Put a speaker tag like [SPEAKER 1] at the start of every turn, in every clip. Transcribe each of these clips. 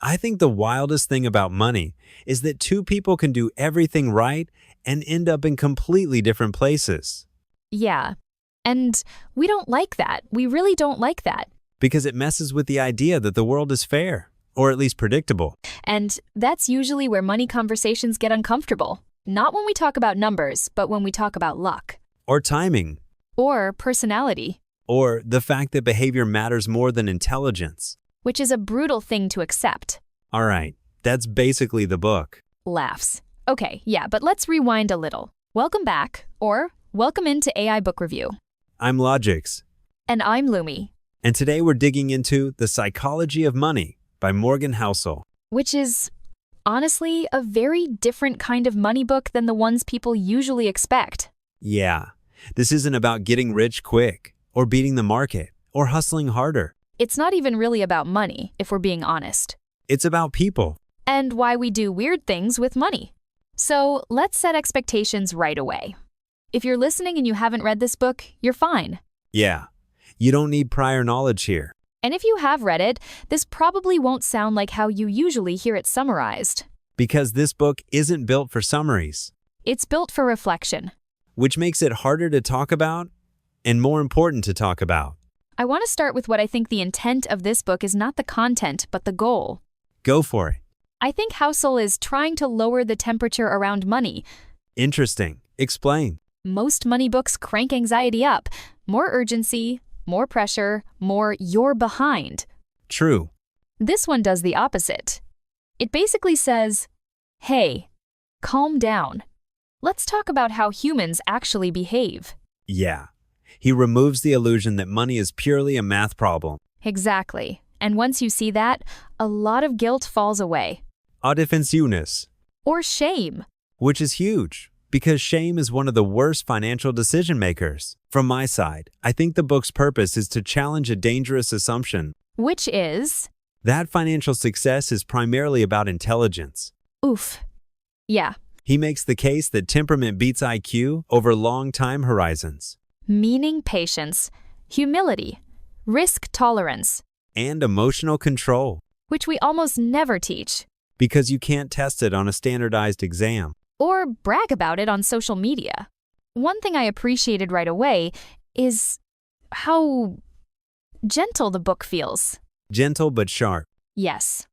[SPEAKER 1] I think the wildest thing about money is that two people can do everything right and end up in completely different places.
[SPEAKER 2] Yeah. And we don't like that. We really don't like that.
[SPEAKER 1] Because it messes with the idea that the world is fair, or at least predictable.
[SPEAKER 2] And that's usually where money conversations get uncomfortable. Not when we talk about numbers, but when we talk about luck.
[SPEAKER 1] Or timing.
[SPEAKER 2] Or personality.
[SPEAKER 1] Or the fact that behavior matters more than intelligence.
[SPEAKER 2] Which is a brutal thing to accept.
[SPEAKER 1] All right, that's basically the book.
[SPEAKER 2] Laughs. Okay, yeah, but let's rewind a little. Welcome back, or welcome into AI Book Review.
[SPEAKER 1] I'm LOGIX.
[SPEAKER 2] And I'm LUMI.
[SPEAKER 1] And today we're digging into The Psychology of Money by Morgan Housel.
[SPEAKER 2] Which is, honestly, a very different kind of money book than the ones people usually expect.
[SPEAKER 1] Yeah, this isn't about getting rich quick, or beating the market, or hustling harder.
[SPEAKER 2] It's not even really about money, if we're being honest.
[SPEAKER 1] It's about people.
[SPEAKER 2] And why we do weird things with money. So let's set expectations right away. If you're listening and you haven't read this book, you're fine.
[SPEAKER 1] Yeah, you don't need prior knowledge here.
[SPEAKER 2] And if you have read it, this probably won't sound like how you usually hear it summarized.
[SPEAKER 1] Because this book isn't built for summaries.
[SPEAKER 2] It's built for reflection.
[SPEAKER 1] Which makes it harder to talk about and more important to talk about.
[SPEAKER 2] I want to start with what I think the intent of this book is not the content, but the goal.
[SPEAKER 1] Go for it.
[SPEAKER 2] I think Housel is trying to lower the temperature around money.
[SPEAKER 1] Interesting. Explain.
[SPEAKER 2] Most money books crank anxiety up. More urgency, more pressure, more you're behind.
[SPEAKER 1] True.
[SPEAKER 2] This one does the opposite. It basically says, hey, calm down. Let's talk about how humans actually behave.
[SPEAKER 1] Yeah. He removes the illusion that money is purely a math problem.
[SPEAKER 2] Exactly. And once you see that, a lot of guilt falls away.
[SPEAKER 1] Defensiveness.
[SPEAKER 2] Or shame.
[SPEAKER 1] Which is huge, because shame is one of the worst financial decision makers. From my side, I think the book's purpose is to challenge a dangerous assumption.
[SPEAKER 2] Which is?
[SPEAKER 1] That financial success is primarily about intelligence.
[SPEAKER 2] Oof. Yeah.
[SPEAKER 1] He makes the case that temperament beats IQ over long time horizons.
[SPEAKER 2] Meaning patience, humility, risk tolerance.
[SPEAKER 1] And emotional control.
[SPEAKER 2] Which we almost never teach.
[SPEAKER 1] Because you can't test it on a standardized exam.
[SPEAKER 2] Or brag about it on social media. One thing I appreciated right away is how gentle the book feels.
[SPEAKER 1] Gentle but sharp.
[SPEAKER 2] Yes.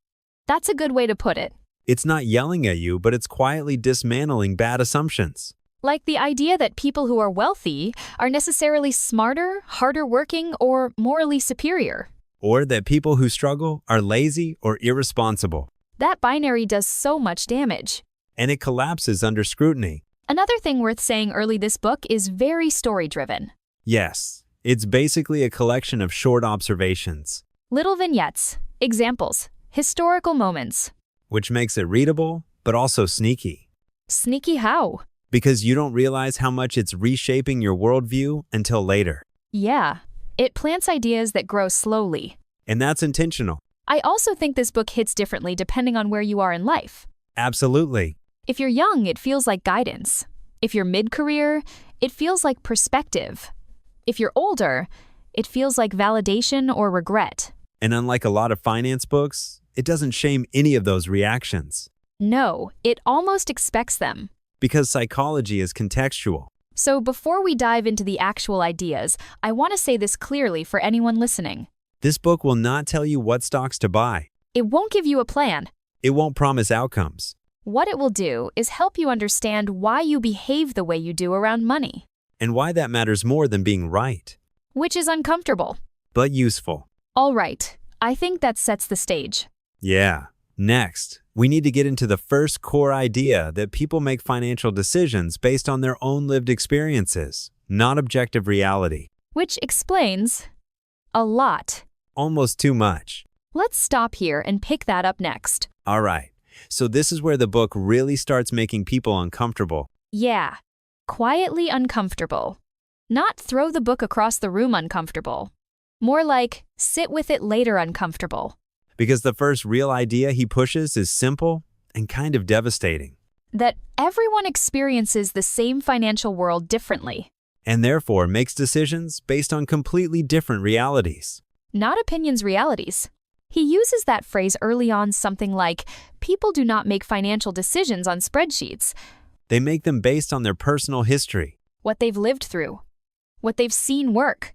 [SPEAKER 2] That's a good way to put it.
[SPEAKER 1] It's not yelling at you, but it's quietly dismantling bad assumptions.
[SPEAKER 2] Like the idea that people who are wealthy are necessarily smarter, harder working, or morally superior.
[SPEAKER 1] Or that people who struggle are lazy or irresponsible.
[SPEAKER 2] That binary does so much damage.
[SPEAKER 1] And it collapses under scrutiny.
[SPEAKER 2] Another thing worth saying early this book is very story-driven.
[SPEAKER 1] Yes, it's basically a collection of short observations.
[SPEAKER 2] Little vignettes, examples, historical moments.
[SPEAKER 1] Which makes it readable, but also sneaky.
[SPEAKER 2] Sneaky how?
[SPEAKER 1] Because you don't realize how much it's reshaping your worldview until later.
[SPEAKER 2] Yeah, it plants ideas that grow slowly.
[SPEAKER 1] And that's intentional.
[SPEAKER 2] I also think this book hits differently depending on where you are in life.
[SPEAKER 1] Absolutely.
[SPEAKER 2] If you're young, it feels like guidance. If you're mid-career, it feels like perspective. If you're older, it feels like validation or regret.
[SPEAKER 1] And unlike a lot of finance books, it doesn't shame any of those reactions.
[SPEAKER 2] No, it almost expects them.
[SPEAKER 1] Because psychology is contextual.
[SPEAKER 2] So before we dive into the actual ideas, I want to say this clearly for anyone listening.
[SPEAKER 1] This book will not tell you what stocks to buy.
[SPEAKER 2] It won't give you a plan.
[SPEAKER 1] It won't promise outcomes.
[SPEAKER 2] What it will do is help you understand why you behave the way you do around money.
[SPEAKER 1] And why that matters more than being right.
[SPEAKER 2] Which is uncomfortable.
[SPEAKER 1] But useful.
[SPEAKER 2] All right, I think that sets the stage.
[SPEAKER 1] Yeah. Next, we need to get into the first core idea that people make financial decisions based on their own lived experiences, not objective reality.
[SPEAKER 2] Which explains a lot.
[SPEAKER 1] Almost too much.
[SPEAKER 2] Let's stop here and pick that up next.
[SPEAKER 1] All right. So this is where the book really starts making people uncomfortable.
[SPEAKER 2] Yeah. Quietly uncomfortable. Not throw the book across the room uncomfortable. More like sit with it later uncomfortable.
[SPEAKER 1] Because the first real idea he pushes is simple and kind of devastating.
[SPEAKER 2] That everyone experiences the same financial world differently.
[SPEAKER 1] And therefore makes decisions based on completely different realities.
[SPEAKER 2] Not opinions, realities. He uses that phrase early on, something like, people do not make financial decisions on spreadsheets.
[SPEAKER 1] They make them based on their personal history,
[SPEAKER 2] What they've lived through, what they've seen work,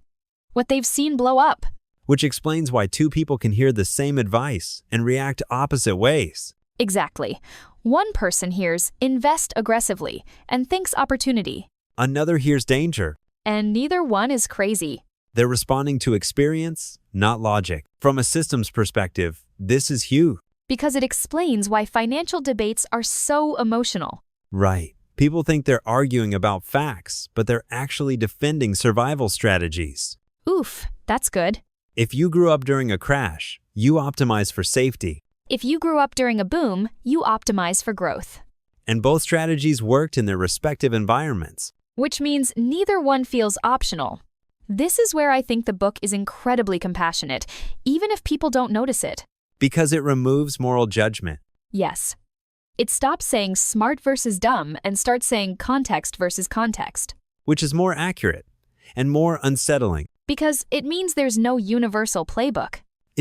[SPEAKER 2] what they've seen blow up.
[SPEAKER 1] which explains why two people can hear the same advice and react opposite ways.
[SPEAKER 2] Exactly. One person hears invest aggressively and thinks opportunity,
[SPEAKER 1] Another hears danger.
[SPEAKER 2] and neither one is crazy.
[SPEAKER 1] They're responding to experience, not logic. From a systems perspective, this is huge.
[SPEAKER 2] Because it explains why financial debates are so emotional.
[SPEAKER 1] Right. People think they're arguing about facts, but they're actually defending survival strategies.
[SPEAKER 2] Oof, that's good.
[SPEAKER 1] If you grew up during a crash, you optimize for safety.
[SPEAKER 2] If you grew up during a boom, you optimize for growth.
[SPEAKER 1] And both strategies worked in their respective environments.
[SPEAKER 2] Which means neither one feels optional. This is where I think the book is incredibly compassionate, even if people don't notice it.
[SPEAKER 1] Because it removes moral judgment.
[SPEAKER 2] Yes. It stops saying smart versus dumb and starts saying context versus context.
[SPEAKER 1] Which is more accurate and more unsettling.
[SPEAKER 2] Because it means there's no universal playbook.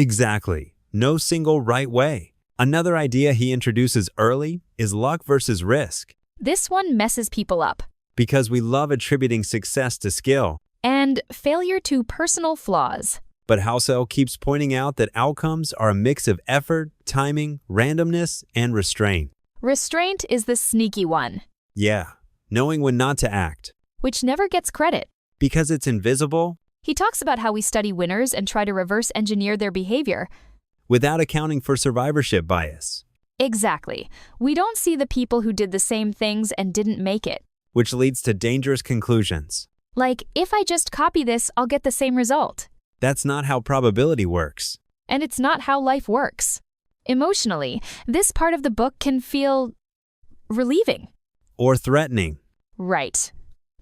[SPEAKER 1] Exactly. No single right way. Another idea he introduces early is luck versus risk.
[SPEAKER 2] This one messes people up.
[SPEAKER 1] Because we love attributing success to skill.
[SPEAKER 2] And failure to personal flaws.
[SPEAKER 1] But Housel keeps pointing out that outcomes are a mix of effort, timing, randomness, and restraint.
[SPEAKER 2] Restraint is the sneaky one,
[SPEAKER 1] Yeah, knowing when not to act.
[SPEAKER 2] which never gets credit.
[SPEAKER 1] Because it's invisible,
[SPEAKER 2] He talks about how we study winners and try to reverse engineer their behavior.
[SPEAKER 1] without accounting for survivorship bias,
[SPEAKER 2] Exactly. We don't see the people who did the same things and didn't make it.
[SPEAKER 1] which leads to dangerous conclusions.
[SPEAKER 2] Like, if I just copy this, I'll get the same result.
[SPEAKER 1] That's not how probability works.
[SPEAKER 2] And it's not how life works. Emotionally, this part of the book can feel relieving.
[SPEAKER 1] Or threatening.
[SPEAKER 2] Right.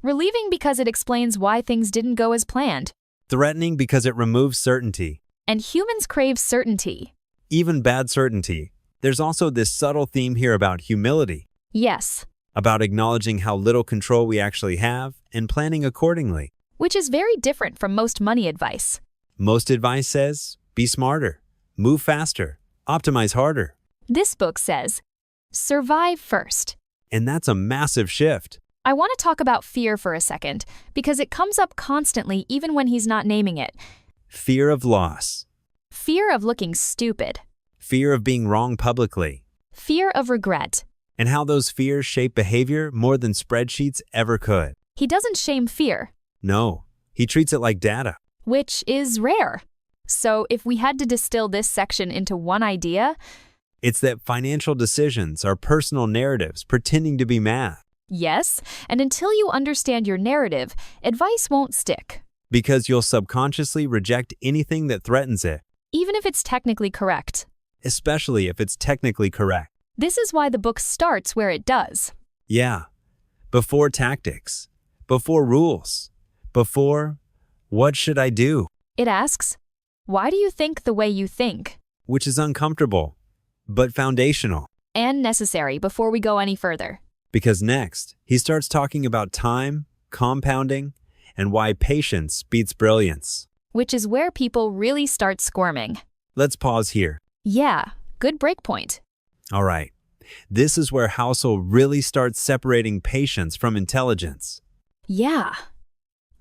[SPEAKER 2] Relieving because it explains why things didn't go as planned.
[SPEAKER 1] Threatening because it removes certainty.
[SPEAKER 2] And humans crave certainty.
[SPEAKER 1] Even bad certainty. There's also this subtle theme here about humility.
[SPEAKER 2] Yes,
[SPEAKER 1] About acknowledging how little control we actually have and planning accordingly.
[SPEAKER 2] which is very different from most money advice.
[SPEAKER 1] Most advice says, be smarter, move faster, optimize harder.
[SPEAKER 2] This book says, survive first.
[SPEAKER 1] And that's a massive shift.
[SPEAKER 2] I want to talk about fear for a second, because it comes up constantly even when he's not naming it.
[SPEAKER 1] Fear of loss.
[SPEAKER 2] Fear of looking stupid.
[SPEAKER 1] Fear of being wrong publicly.
[SPEAKER 2] Fear of regret.
[SPEAKER 1] And how those fears shape behavior more than spreadsheets ever could.
[SPEAKER 2] He doesn't shame fear,
[SPEAKER 1] No, he treats it like data.
[SPEAKER 2] which is rare. So if we had to distill this section into one idea,
[SPEAKER 1] It's that financial decisions are personal narratives pretending to be math.
[SPEAKER 2] yes, and until you understand your narrative, advice won't stick,
[SPEAKER 1] Because you'll subconsciously reject anything that threatens it,
[SPEAKER 2] even if it's technically correct.
[SPEAKER 1] especially if it's technically correct.
[SPEAKER 2] This is why the book starts where it does.
[SPEAKER 1] Yeah, before tactics, before rules, before what should I do,
[SPEAKER 2] It asks, why do you think the way you think?
[SPEAKER 1] which is uncomfortable, but foundational.
[SPEAKER 2] And necessary before we go any further.
[SPEAKER 1] Because next, he starts talking about time, compounding, and why patience beats brilliance.
[SPEAKER 2] Which is where people really start squirming.
[SPEAKER 1] Let's pause here.
[SPEAKER 2] Yeah, good breakpoint.
[SPEAKER 1] All right. This is where Housel really starts separating patience from intelligence.
[SPEAKER 2] Yeah.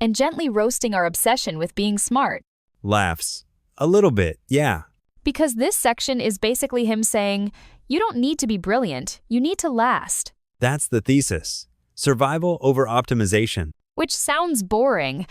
[SPEAKER 2] And gently roasting our obsession with being smart.
[SPEAKER 1] Laughs. A little bit, yeah.
[SPEAKER 2] Because this section is basically him saying, you don't need to be brilliant, you need to last.
[SPEAKER 1] That's the thesis. Survival over optimization.
[SPEAKER 2] Which sounds boring,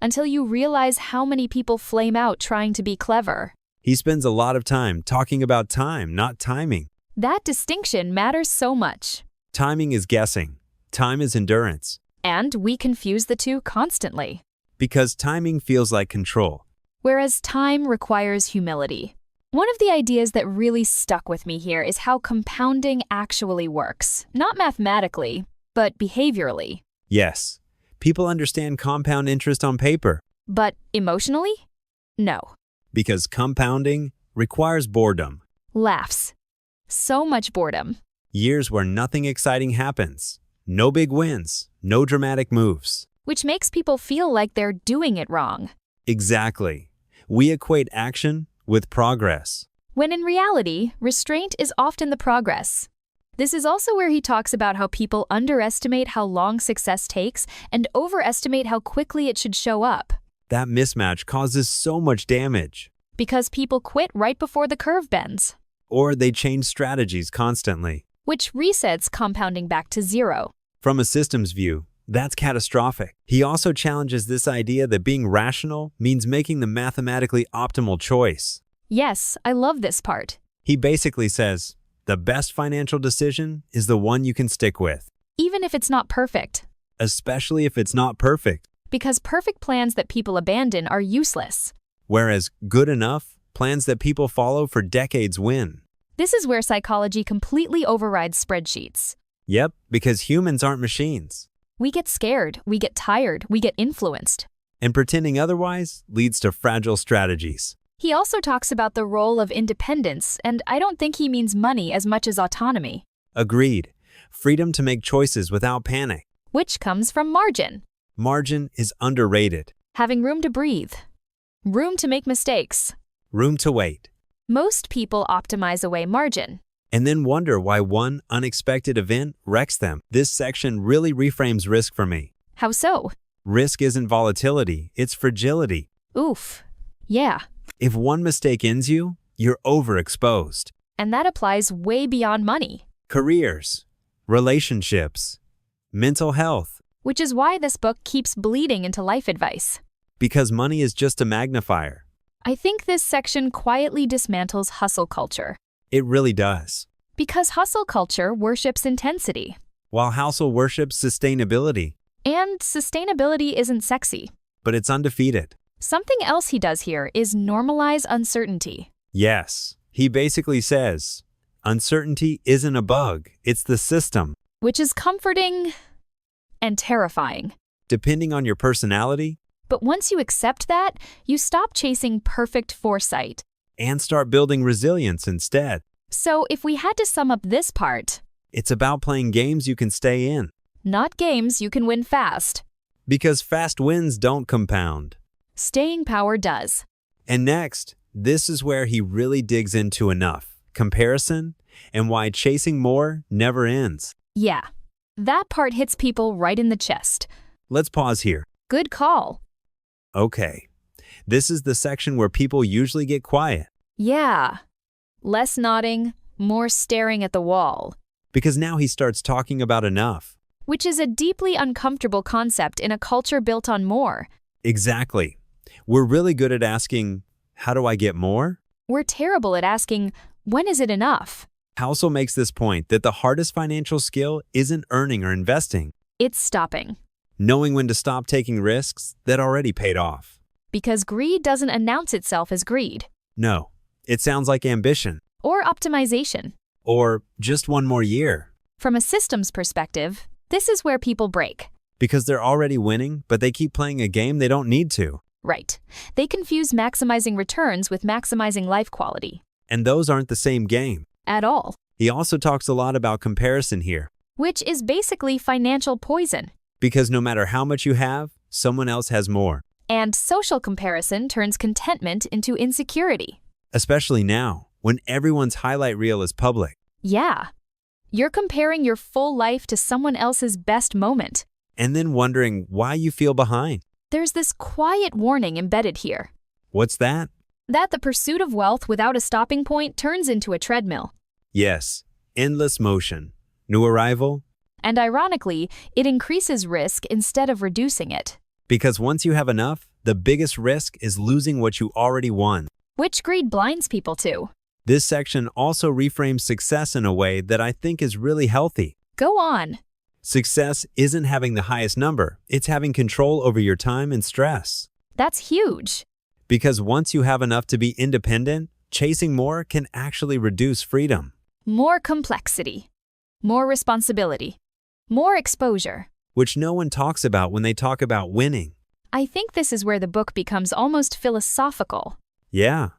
[SPEAKER 2] until you realize how many people flame out trying to be clever.
[SPEAKER 1] He spends a lot of time talking about time, not timing.
[SPEAKER 2] That distinction matters so much.
[SPEAKER 1] Timing is guessing. Time is endurance.
[SPEAKER 2] And we confuse the two constantly.
[SPEAKER 1] Because timing feels like control.
[SPEAKER 2] Whereas time requires humility. One of the ideas that really stuck with me here is how compounding actually works. Not mathematically, but behaviorally.
[SPEAKER 1] Yes, people understand compound interest on paper.
[SPEAKER 2] But emotionally? No.
[SPEAKER 1] Because compounding requires boredom.
[SPEAKER 2] Laughs. So much boredom.
[SPEAKER 1] Years where nothing exciting happens. No big wins. No dramatic moves.
[SPEAKER 2] Which makes people feel like they're doing it wrong.
[SPEAKER 1] Exactly. We equate action with progress.
[SPEAKER 2] When in reality, restraint is often the progress. This is also where he talks about how people underestimate how long success takes and overestimate how quickly it should show up.
[SPEAKER 1] That mismatch causes so much damage.
[SPEAKER 2] Because people quit right before the curve bends,
[SPEAKER 1] Or they change strategies constantly.
[SPEAKER 2] which resets compounding back to zero.
[SPEAKER 1] From a systems view, that's catastrophic. He also challenges this idea that being rational means making the mathematically optimal choice.
[SPEAKER 2] Yes, I love this part.
[SPEAKER 1] He basically says, the best financial decision is the one you can stick with,
[SPEAKER 2] Even if it's not perfect.
[SPEAKER 1] especially if it's not perfect.
[SPEAKER 2] Because perfect plans that people abandon are useless.
[SPEAKER 1] Whereas good enough, plans that people follow for decades win.
[SPEAKER 2] This is where psychology completely overrides spreadsheets.
[SPEAKER 1] Yep, because humans aren't machines.
[SPEAKER 2] We get scared, we get tired, we get influenced.
[SPEAKER 1] And pretending otherwise leads to fragile strategies.
[SPEAKER 2] He also talks about the role of independence, and I don't think he means money as much as autonomy,
[SPEAKER 1] Agreed. Freedom to make choices without panic.
[SPEAKER 2] which comes from margin.
[SPEAKER 1] Margin is underrated.
[SPEAKER 2] Having room to breathe. Room to make mistakes.
[SPEAKER 1] Room to wait.
[SPEAKER 2] Most people optimize away margin.
[SPEAKER 1] And then wonder why one unexpected event wrecks them. This section really reframes risk for me.
[SPEAKER 2] How so?
[SPEAKER 1] Risk isn't volatility, it's fragility.
[SPEAKER 2] Oof. Yeah.
[SPEAKER 1] If one mistake ends you, you're overexposed.
[SPEAKER 2] And that applies way beyond money.
[SPEAKER 1] Careers, relationships, mental health.
[SPEAKER 2] Which is why this book keeps bleeding into life advice.
[SPEAKER 1] Because money is just a magnifier.
[SPEAKER 2] I think this section quietly dismantles hustle culture.
[SPEAKER 1] It really does.
[SPEAKER 2] Because hustle culture worships intensity.
[SPEAKER 1] While Housel worships sustainability,
[SPEAKER 2] And sustainability isn't sexy.
[SPEAKER 1] but it's undefeated.
[SPEAKER 2] Something else he does here is normalize uncertainty.
[SPEAKER 1] Yes, he basically says, uncertainty isn't a bug, it's the system.
[SPEAKER 2] Which is comforting and terrifying.
[SPEAKER 1] Depending on your personality,
[SPEAKER 2] But once you accept that, you stop chasing perfect foresight.
[SPEAKER 1] and start building resilience instead.
[SPEAKER 2] So if we had to sum up this part,
[SPEAKER 1] It's about playing games you can stay in.
[SPEAKER 2] not games you can win fast.
[SPEAKER 1] Because fast wins don't compound.
[SPEAKER 2] Staying power does.
[SPEAKER 1] And next, this is where he really digs into enough, comparison, and why chasing more never ends.
[SPEAKER 2] Yeah. That part hits people right in the chest.
[SPEAKER 1] Let's pause here.
[SPEAKER 2] Good call.
[SPEAKER 1] Okay. This is the section where people usually get quiet.
[SPEAKER 2] Yeah. Less nodding, more staring at the wall.
[SPEAKER 1] Because now he starts talking about enough.
[SPEAKER 2] Which is a deeply uncomfortable concept in a culture built on more.
[SPEAKER 1] Exactly. We're really good at asking, how do I get more?
[SPEAKER 2] We're terrible at asking, when is it enough?
[SPEAKER 1] Housel makes this point that the hardest financial skill isn't earning or investing,
[SPEAKER 2] It's stopping.
[SPEAKER 1] knowing when to stop taking risks that already paid off.
[SPEAKER 2] Because greed doesn't announce itself as greed.
[SPEAKER 1] No, it sounds like ambition,
[SPEAKER 2] Or optimization.
[SPEAKER 1] or just one more year,
[SPEAKER 2] From a systems perspective, this is where people break.
[SPEAKER 1] because they're already winning, but they keep playing a game they don't need to.
[SPEAKER 2] Right. They confuse maximizing returns with maximizing life quality.
[SPEAKER 1] And those aren't the same game.
[SPEAKER 2] At all.
[SPEAKER 1] He also talks a lot about comparison here,
[SPEAKER 2] Which is basically financial poison.
[SPEAKER 1] because no matter how much you have, someone else has more.
[SPEAKER 2] And social comparison turns contentment into insecurity.
[SPEAKER 1] Especially now, when everyone's highlight reel is public.
[SPEAKER 2] Yeah. You're comparing your full life to someone else's best moment.
[SPEAKER 1] And then wondering why you feel behind.
[SPEAKER 2] There's this quiet warning embedded here.
[SPEAKER 1] What's that?
[SPEAKER 2] That the pursuit of wealth without a stopping point turns into a treadmill.
[SPEAKER 1] Yes, endless motion. New arrival?
[SPEAKER 2] And ironically, it increases risk instead of reducing it.
[SPEAKER 1] Because once you have enough, the biggest risk is losing what you already won.
[SPEAKER 2] Which greed blinds people to.
[SPEAKER 1] This section also reframes success in a way that I think is really healthy.
[SPEAKER 2] Go on.
[SPEAKER 1] Success isn't having the highest number, it's having control over your time and stress.
[SPEAKER 2] That's huge.
[SPEAKER 1] Because once you have enough to be independent, chasing more can actually reduce freedom,
[SPEAKER 2] More complexity. More responsibility. More exposure.
[SPEAKER 1] which no one talks about when they talk about winning.
[SPEAKER 2] I think this is where the book becomes almost philosophical.
[SPEAKER 1] Yeah,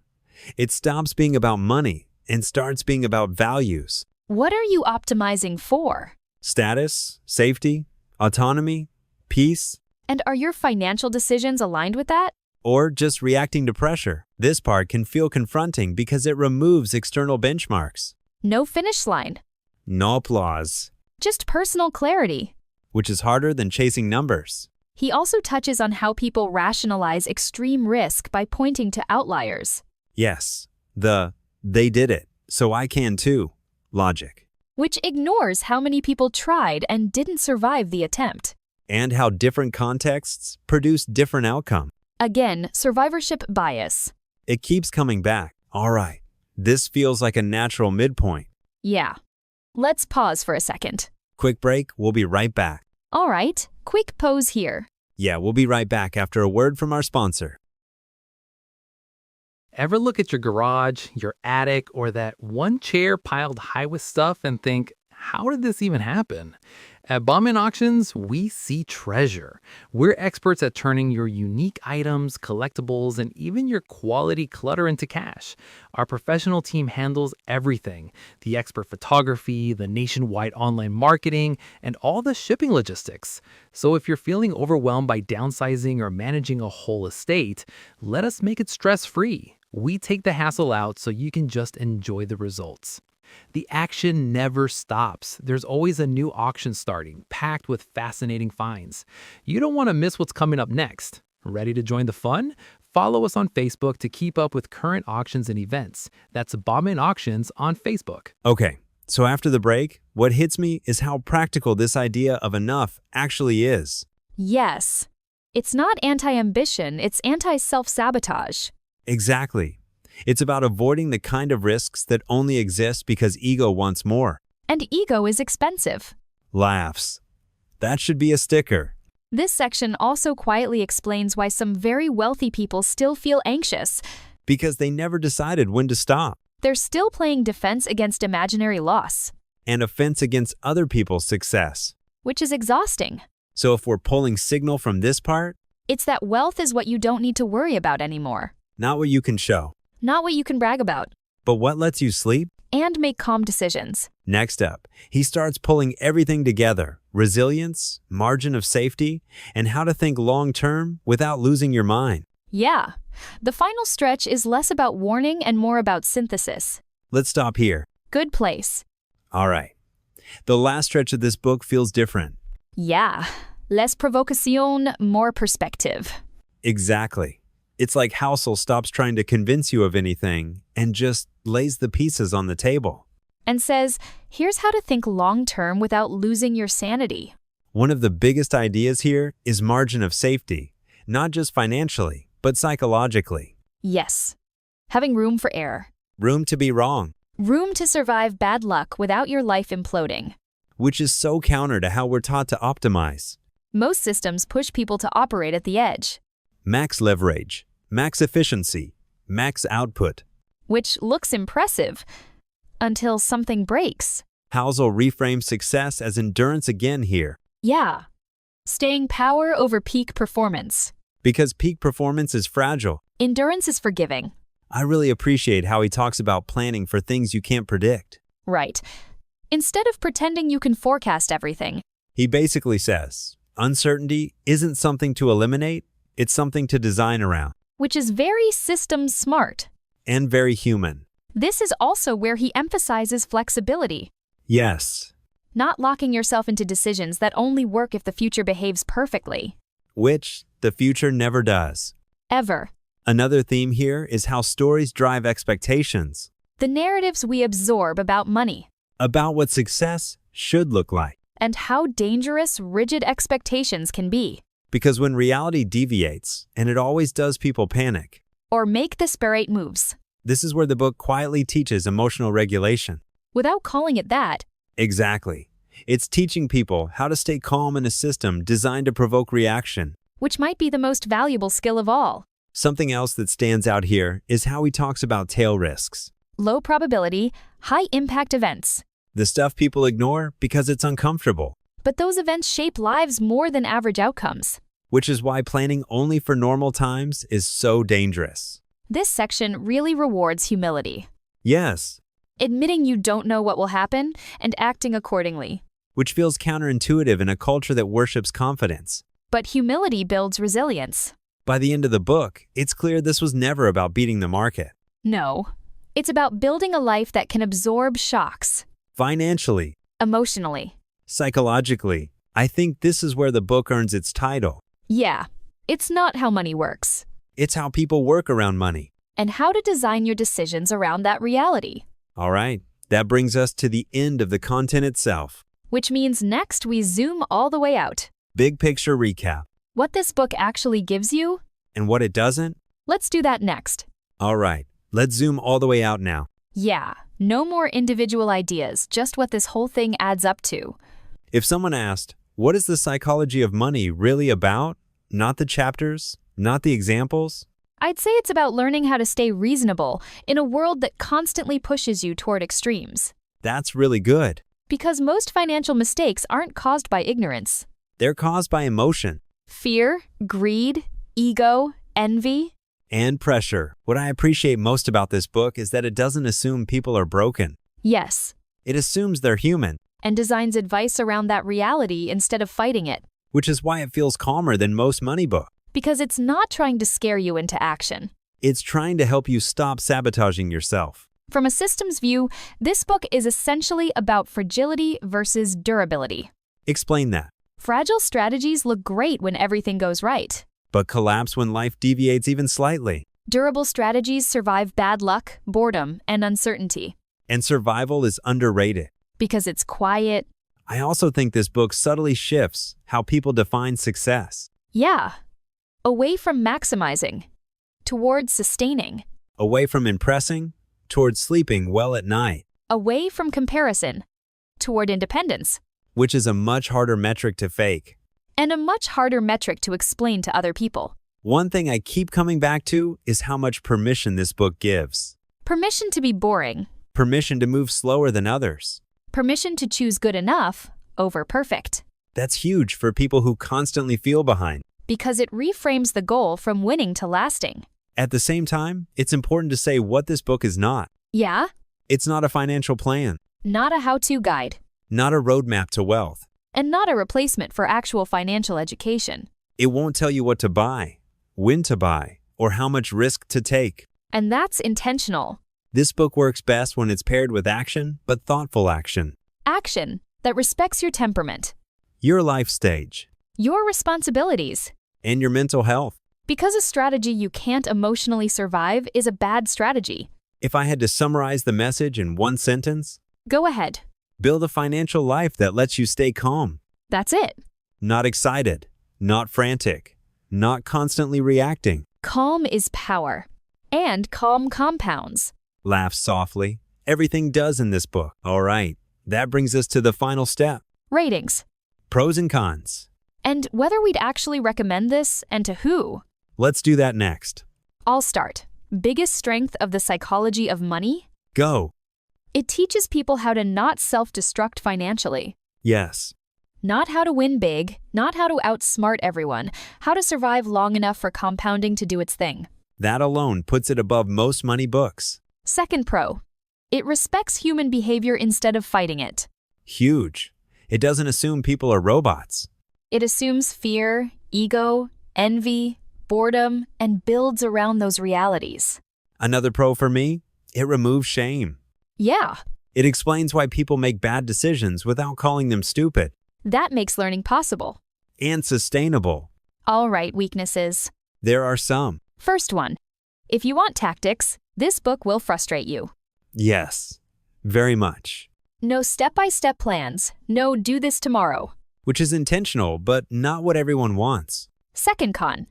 [SPEAKER 1] it stops being about money and starts being about values.
[SPEAKER 2] What are you optimizing for?
[SPEAKER 1] Status, safety, autonomy, peace.
[SPEAKER 2] And are your financial decisions aligned with that?
[SPEAKER 1] or just reacting to pressure. This part can feel confronting because it removes external benchmarks.
[SPEAKER 2] No finish line.
[SPEAKER 1] No applause,
[SPEAKER 2] Just personal clarity.
[SPEAKER 1] which is harder than chasing numbers.
[SPEAKER 2] He also touches on how people rationalize extreme risk by pointing to outliers,
[SPEAKER 1] Yes, they did it, so I can too logic.
[SPEAKER 2] which ignores how many people tried and didn't survive the attempt.
[SPEAKER 1] And how different contexts produce different outcome.
[SPEAKER 2] Again, survivorship bias.
[SPEAKER 1] It keeps coming back. All right, this feels like a natural midpoint.
[SPEAKER 2] Yeah. Let's pause for a second.
[SPEAKER 1] Quick break, we'll be right back.
[SPEAKER 2] All right, quick pose here.
[SPEAKER 1] Yeah, we'll be right back after a word from our sponsor.
[SPEAKER 3] Ever look at your garage, your attic, or that one chair piled high with stuff and think, how did this even happen? At Bauman Auctions, we see treasure. We're experts at turning your unique items, collectibles, and even your quality clutter into cash. Our professional team handles everything: the expert photography, the nationwide online marketing, and all the shipping logistics. So if you're feeling overwhelmed by downsizing or managing a whole estate, let us make it stress-free. We take the hassle out so you can just enjoy the results. The action never stops. There's always a new auction starting, packed with fascinating finds. You don't want to miss what's coming up next. Ready to join the fun? Follow us on Facebook to keep up with current auctions and events. That's Bauman Auctions on Facebook.
[SPEAKER 1] Okay, so after the break, what hits me is how practical this idea of enough actually is.
[SPEAKER 2] Yes. It's not anti-ambition, it's anti-self-sabotage.
[SPEAKER 1] Exactly. It's about avoiding the kind of risks that only exist because ego wants more.
[SPEAKER 2] And ego is expensive.
[SPEAKER 1] Laughs. That should be a sticker.
[SPEAKER 2] This section also quietly explains why some very wealthy people still feel anxious.
[SPEAKER 1] Because they never decided when to stop.
[SPEAKER 2] They're still playing defense against imaginary loss,
[SPEAKER 1] And offense against other people's success.
[SPEAKER 2] which is exhausting.
[SPEAKER 1] So if we're pulling signal from this part,
[SPEAKER 2] It's that wealth is what you don't need to worry about anymore.
[SPEAKER 1] not what you can show,
[SPEAKER 2] Not what you can brag about.
[SPEAKER 1] but what lets you sleep?
[SPEAKER 2] And make calm decisions.
[SPEAKER 1] Next up, he starts pulling everything together: resilience, margin of safety, and how to think long-term without losing your mind.
[SPEAKER 2] Yeah. The final stretch is less about warning and more about synthesis.
[SPEAKER 1] Let's stop here.
[SPEAKER 2] Good place.
[SPEAKER 1] All right. The last stretch of this book feels different.
[SPEAKER 2] Yeah. Less provocation, more perspective.
[SPEAKER 1] Exactly. It's like Housel stops trying to convince you of anything and just lays the pieces on the table.
[SPEAKER 2] And says, here's how to think long-term without losing your sanity.
[SPEAKER 1] One of the biggest ideas here is margin of safety, not just financially, but psychologically.
[SPEAKER 2] Yes. Having room for error.
[SPEAKER 1] Room to be wrong,
[SPEAKER 2] Room to survive bad luck without your life imploding.
[SPEAKER 1] which is so counter to how we're taught to optimize.
[SPEAKER 2] Most systems push people to operate at the edge,
[SPEAKER 1] Max leverage, max efficiency, max output.
[SPEAKER 2] which looks impressive until something breaks.
[SPEAKER 1] Housel reframes success as endurance again here,
[SPEAKER 2] Yeah. Staying power over peak performance.
[SPEAKER 1] because peak performance is fragile.
[SPEAKER 2] Endurance is forgiving.
[SPEAKER 1] I really appreciate how he talks about planning for things you can't predict.
[SPEAKER 2] Right. Instead of pretending you can forecast everything.
[SPEAKER 1] He basically says, uncertainty isn't something to eliminate, it's something to design around,
[SPEAKER 2] Which is very system smart.
[SPEAKER 1] and very human.
[SPEAKER 2] This is also where he emphasizes flexibility.
[SPEAKER 1] Yes,
[SPEAKER 2] Not locking yourself into decisions that only work if the future behaves perfectly.
[SPEAKER 1] which the future never does.
[SPEAKER 2] Ever.
[SPEAKER 1] Another theme here is how stories drive expectations
[SPEAKER 2] The narratives we absorb about money.
[SPEAKER 1] about what success should look like.
[SPEAKER 2] And how dangerous rigid expectations can be.
[SPEAKER 1] Because when reality deviates, and it always does, people panic.
[SPEAKER 2] Or make disparate moves.
[SPEAKER 1] This is where the book quietly teaches emotional regulation.
[SPEAKER 2] Without calling it that.
[SPEAKER 1] Exactly. It's teaching people how to stay calm in a system designed to provoke reaction.
[SPEAKER 2] Which might be the most valuable skill of all.
[SPEAKER 1] Something else that stands out here is how he talks about tail risks.
[SPEAKER 2] Low probability, high impact events.
[SPEAKER 1] The stuff people ignore because it's uncomfortable.
[SPEAKER 2] But those events shape lives more than average outcomes.
[SPEAKER 1] Which is why planning only for normal times is so dangerous.
[SPEAKER 2] This section really rewards humility.
[SPEAKER 1] Yes,
[SPEAKER 2] Admitting you don't know what will happen and acting accordingly.
[SPEAKER 1] which feels counterintuitive in a culture that worships confidence.
[SPEAKER 2] But humility builds resilience.
[SPEAKER 1] By the end of the book, it's clear this was never about beating the market.
[SPEAKER 2] No. It's about building a life that can absorb shocks.
[SPEAKER 1] Financially,
[SPEAKER 2] Emotionally.
[SPEAKER 1] psychologically, I think this is where the book earns its title.
[SPEAKER 2] Yeah. It's not how money works.
[SPEAKER 1] It's how people work around money.
[SPEAKER 2] And how to design your decisions around that reality.
[SPEAKER 1] All right, that brings us to the end of the content itself.
[SPEAKER 2] Which means next we zoom all the way out.
[SPEAKER 1] Big picture recap.
[SPEAKER 2] What this book actually gives you?
[SPEAKER 1] And what it doesn't?
[SPEAKER 2] Let's do that next.
[SPEAKER 1] All right, let's zoom all the way out now.
[SPEAKER 2] Yeah, no more individual ideas, just what this whole thing adds up to.
[SPEAKER 1] If someone asked, what is the psychology of money really about? Not the chapters, not the examples.
[SPEAKER 2] I'd say it's about learning how to stay reasonable in a world that constantly pushes you toward extremes.
[SPEAKER 1] That's really good.
[SPEAKER 2] Because most financial mistakes aren't caused by ignorance.
[SPEAKER 1] They're caused by emotion.
[SPEAKER 2] Fear, greed, ego, envy.
[SPEAKER 1] And pressure. What I appreciate most about this book is that it doesn't assume people are broken.
[SPEAKER 2] Yes.
[SPEAKER 1] It assumes they're human,
[SPEAKER 2] And designs advice around that reality instead of fighting it.
[SPEAKER 1] which is why it feels calmer than most money books.
[SPEAKER 2] Because it's not trying to scare you into action.
[SPEAKER 1] It's trying to help you stop sabotaging yourself.
[SPEAKER 2] From a systems view, this book is essentially about fragility versus durability.
[SPEAKER 1] Explain that.
[SPEAKER 2] Fragile strategies look great when everything goes right.
[SPEAKER 1] But collapse when life deviates even slightly.
[SPEAKER 2] Durable strategies survive bad luck, boredom, and uncertainty.
[SPEAKER 1] And survival is underrated.
[SPEAKER 2] Because it's quiet.
[SPEAKER 1] I also think this book subtly shifts how people define success.
[SPEAKER 2] Yeah. Away from maximizing. Towards sustaining.
[SPEAKER 1] Away from impressing, towards sleeping well at night,
[SPEAKER 2] Away from comparison. Toward independence.
[SPEAKER 1] which is a much harder metric to fake.
[SPEAKER 2] And a much harder metric to explain to other people.
[SPEAKER 1] One thing I keep coming back to is how much permission this book gives.
[SPEAKER 2] Permission to be boring.
[SPEAKER 1] Permission to move slower than others.
[SPEAKER 2] Permission to choose good enough over perfect.
[SPEAKER 1] That's huge for people who constantly feel behind.
[SPEAKER 2] Because it reframes the goal from winning to lasting.
[SPEAKER 1] At the same time, it's important to say what this book is not.
[SPEAKER 2] Yeah?
[SPEAKER 1] It's not a financial plan,
[SPEAKER 2] Not a how-to guide.
[SPEAKER 1] not a roadmap to wealth.
[SPEAKER 2] And not a replacement for actual financial education.
[SPEAKER 1] It won't tell you what to buy, when to buy, or how much risk to take.
[SPEAKER 2] And that's intentional.
[SPEAKER 1] This book works best when it's paired with action, but thoughtful action.
[SPEAKER 2] Action that respects your temperament.
[SPEAKER 1] Your life stage,
[SPEAKER 2] Your responsibilities.
[SPEAKER 1] and your mental health.
[SPEAKER 2] Because a strategy you can't emotionally survive is a bad strategy.
[SPEAKER 1] If I had to summarize the message in one sentence,
[SPEAKER 2] Go ahead.
[SPEAKER 1] build a financial life that lets you stay calm,
[SPEAKER 2] That's it.
[SPEAKER 1] not excited, not frantic, not constantly reacting.
[SPEAKER 2] Calm is power. And calm compounds.
[SPEAKER 1] Laugh softly. Everything does in this book. All right, that brings us to the final step.
[SPEAKER 2] Ratings.
[SPEAKER 1] Pros and cons.
[SPEAKER 2] And whether we'd actually recommend this and to who.
[SPEAKER 1] Let's do that next.
[SPEAKER 2] I'll start. Biggest strength of the psychology of money?
[SPEAKER 1] Go.
[SPEAKER 2] It teaches people how to not self-destruct financially.
[SPEAKER 1] Yes.
[SPEAKER 2] Not how to win big, not how to outsmart everyone, how to survive long enough for compounding to do its thing.
[SPEAKER 1] That alone puts it above most money books.
[SPEAKER 2] Second pro. It respects human behavior instead of fighting it.
[SPEAKER 1] Huge. It doesn't assume people are robots.
[SPEAKER 2] It assumes fear, ego, envy, boredom, and builds around those realities.
[SPEAKER 1] Another pro for me, it removes shame.
[SPEAKER 2] Yeah,
[SPEAKER 1] It explains why people make bad decisions without calling them stupid.
[SPEAKER 2] that makes learning possible.
[SPEAKER 1] And sustainable.
[SPEAKER 2] All right, weaknesses.
[SPEAKER 1] There are some.
[SPEAKER 2] First one. If you want tactics, this book will frustrate you.
[SPEAKER 1] Yes. Very much.
[SPEAKER 2] No step-by-step plans, no do this tomorrow.
[SPEAKER 1] Which is intentional, but not what everyone wants.
[SPEAKER 2] Second con.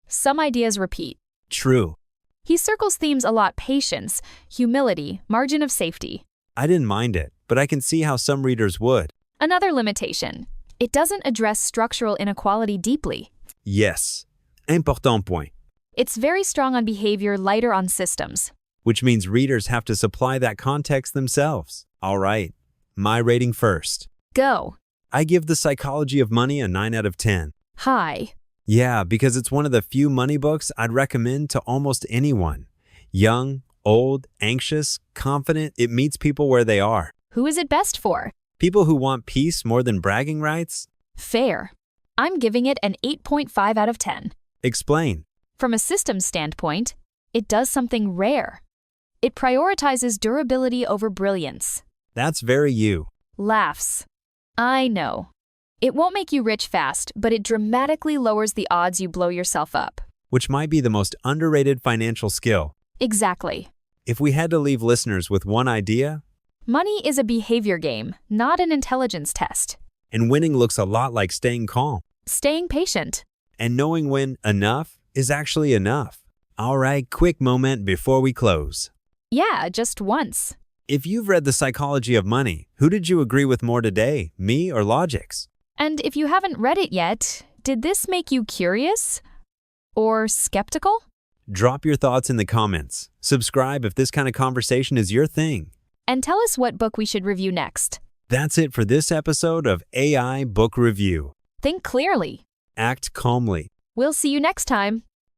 [SPEAKER 2] Some ideas repeat.
[SPEAKER 1] True.
[SPEAKER 2] He circles themes a lot: patience, humility, margin of safety.
[SPEAKER 1] I didn't mind it, but I can see how some readers would.
[SPEAKER 2] Another limitation. It doesn't address structural inequality deeply.
[SPEAKER 1] Yes. Important point.
[SPEAKER 2] It's very strong on behavior, lighter on systems.
[SPEAKER 1] Which means readers have to supply that context themselves. All right. My rating first.
[SPEAKER 2] Go.
[SPEAKER 1] I give The Psychology of Money a 9 out of 10.
[SPEAKER 2] High.
[SPEAKER 1] Yeah, because it's one of the few money books I'd recommend to almost anyone. Young, old, anxious, confident, it meets people where they are.
[SPEAKER 2] Who is it best for?
[SPEAKER 1] People who want peace more than bragging rights?
[SPEAKER 2] Fair. I'm giving it an 8.5 out of 10.
[SPEAKER 1] Explain.
[SPEAKER 2] From a systems standpoint, it does something rare. It prioritizes durability over brilliance.
[SPEAKER 1] That's very you.
[SPEAKER 2] Laughs. I know. It won't make you rich fast, but it dramatically lowers the odds you blow yourself up.
[SPEAKER 1] Which might be the most underrated financial skill.
[SPEAKER 2] Exactly.
[SPEAKER 1] If we had to leave listeners with one idea,
[SPEAKER 2] Money is a behavior game, not an intelligence test.
[SPEAKER 1] and winning looks a lot like staying calm,
[SPEAKER 2] Staying patient.
[SPEAKER 1] and knowing when enough is actually enough. All right, quick moment before we close.
[SPEAKER 2] Yeah, just once.
[SPEAKER 1] If you've read The Psychology of Money, who did you agree with more today, me or LOGIX?
[SPEAKER 2] And if you haven't read it yet, did this make you curious? Or skeptical?
[SPEAKER 1] Drop your thoughts in the comments. Subscribe if this kind of conversation is your thing.
[SPEAKER 2] And tell us what book we should review next.
[SPEAKER 1] That's it for this episode of AI Book Review.
[SPEAKER 2] Think clearly.
[SPEAKER 1] Act calmly.
[SPEAKER 2] We'll see you next time.